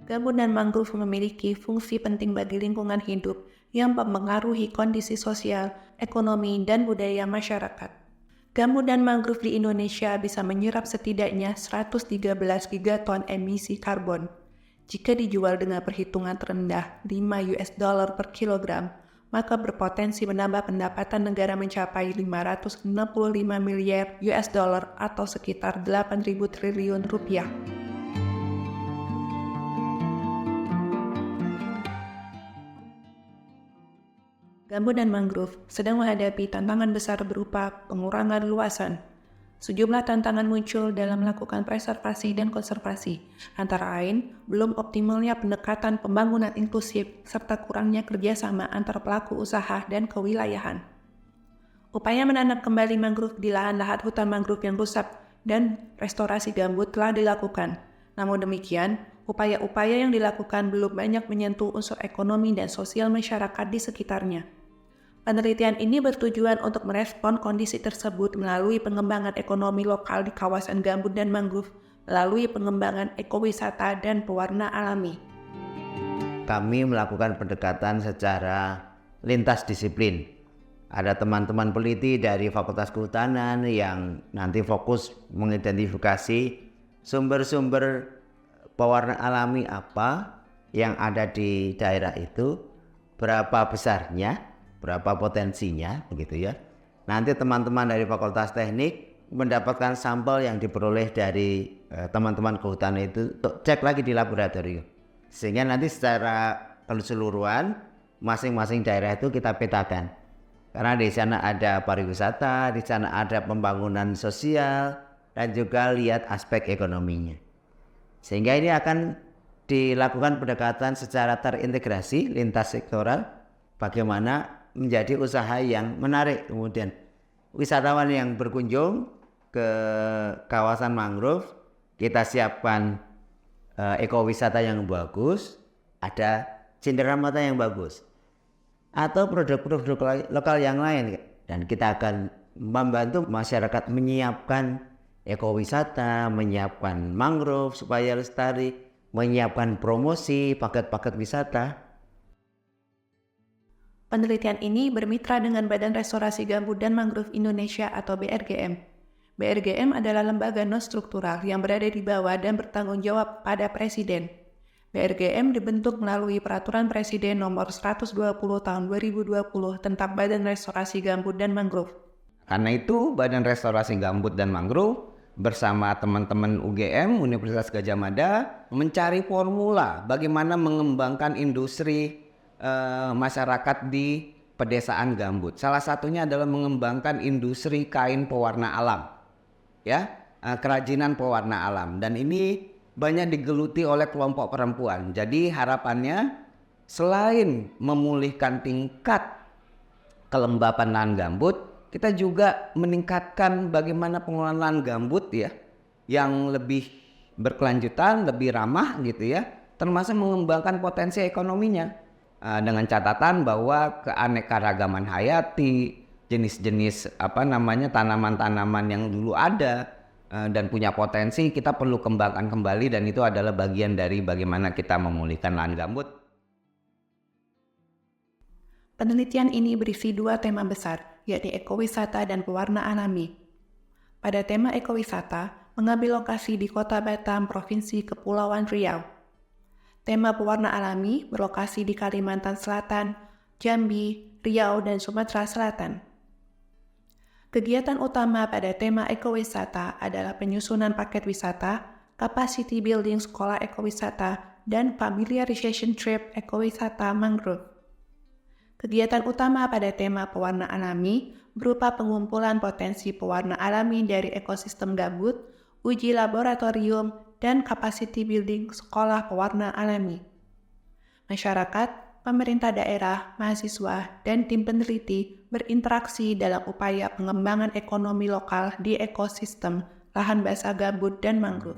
Gambut dan mangrove memiliki fungsi penting bagi lingkungan hidup yang mempengaruhi kondisi sosial, ekonomi, dan budaya masyarakat. Gambut dan mangrove di Indonesia bisa menyerap setidaknya 113 gigaton emisi karbon. Jika dijual dengan perhitungan terendah $5 per kilogram, maka berpotensi menambah pendapatan negara mencapai 565 miliar US dollar atau sekitar 8.000 triliun rupiah. Gambut dan mangrove sedang menghadapi tantangan besar berupa pengurangan luasan. Sejumlah tantangan muncul dalam melakukan preservasi dan konservasi, antara lain belum optimalnya pendekatan pembangunan inklusif serta kurangnya kerjasama antar pelaku usaha dan kewilayahan. Upaya menanam kembali mangrove di lahan-lahan hutan mangrove yang rusak dan restorasi gambut telah dilakukan. Namun demikian, upaya-upaya yang dilakukan belum banyak menyentuh unsur ekonomi dan sosial masyarakat di sekitarnya. Penelitian ini bertujuan untuk merespon kondisi tersebut melalui pengembangan ekonomi lokal di kawasan gambut dan mangrove, melalui pengembangan ekowisata dan pewarna alami. Kami melakukan pendekatan secara lintas disiplin. Ada teman-teman peneliti dari Fakultas Kehutanan yang nanti fokus mengidentifikasi sumber-sumber pewarna alami apa yang ada di daerah itu, berapa besarnya, berapa potensinya, begitu ya. Nanti teman-teman dari Fakultas Teknik mendapatkan sampel yang diperoleh dari teman-teman kehutanan itu untuk cek lagi di laboratorium. Sehingga nanti secara keseluruhan masing-masing daerah itu kita petakan. Karena di sana ada pariwisata, di sana ada pembangunan sosial, dan juga lihat aspek ekonominya. Sehingga ini akan dilakukan pendekatan secara terintegrasi lintas sektoral, bagaimana menjadi usaha yang menarik. Kemudian wisatawan yang berkunjung ke kawasan mangrove, kita siapkan ekowisata yang bagus, ada cenderamata yang bagus, atau produk-produk lokal yang lain. Dan kita akan membantu masyarakat menyiapkan ekowisata, menyiapkan mangrove supaya lestari, menyiapkan promosi, paket-paket wisata. Penelitian ini bermitra dengan Badan Restorasi Gambut dan Mangrove Indonesia atau BRGM. BRGM adalah lembaga non-struktural yang berada di bawah dan bertanggung jawab pada Presiden. BRGM dibentuk melalui Peraturan Presiden Nomor 120 Tahun 2020 tentang Badan Restorasi Gambut dan Mangrove. Karena itu, Badan Restorasi Gambut dan Mangrove bersama teman-teman UGM, Universitas Gadjah Mada, mencari formula bagaimana mengembangkan industri masyarakat di pedesaan gambut. Salah satunya adalah mengembangkan industri kain pewarna alam, ya, kerajinan pewarna alam. Dan ini banyak digeluti oleh kelompok perempuan. Jadi harapannya selain memulihkan tingkat kelembapan lahan gambut, kita juga meningkatkan bagaimana pengelolaan lahan gambut ya, yang lebih berkelanjutan, lebih ramah gitu ya, termasuk mengembangkan potensi ekonominya. Dengan catatan bahwa keanekaragaman hayati, jenis-jenis tanaman-tanaman yang dulu ada dan punya potensi kita perlu kembangkan kembali, dan itu adalah bagian dari bagaimana kita memulihkan lahan gambut. Penelitian ini berisi dua tema besar, yakni ekowisata dan pewarna alami. Pada tema ekowisata, mengambil lokasi di Kota Batam, Provinsi Kepulauan Riau. Tema pewarna alami berlokasi di Kalimantan Selatan, Jambi, Riau, dan Sumatera Selatan. Kegiatan utama pada tema ekowisata adalah penyusunan paket wisata, capacity building sekolah ekowisata, dan familiarization trip ekowisata mangrove. Kegiatan utama pada tema pewarna alami berupa pengumpulan potensi pewarna alami dari ekosistem gambut, uji laboratorium, dan capacity building sekolah pewarna alami. Masyarakat, pemerintah daerah, mahasiswa, dan tim peneliti berinteraksi dalam upaya pengembangan ekonomi lokal di ekosistem lahan basah gambut dan mangrove.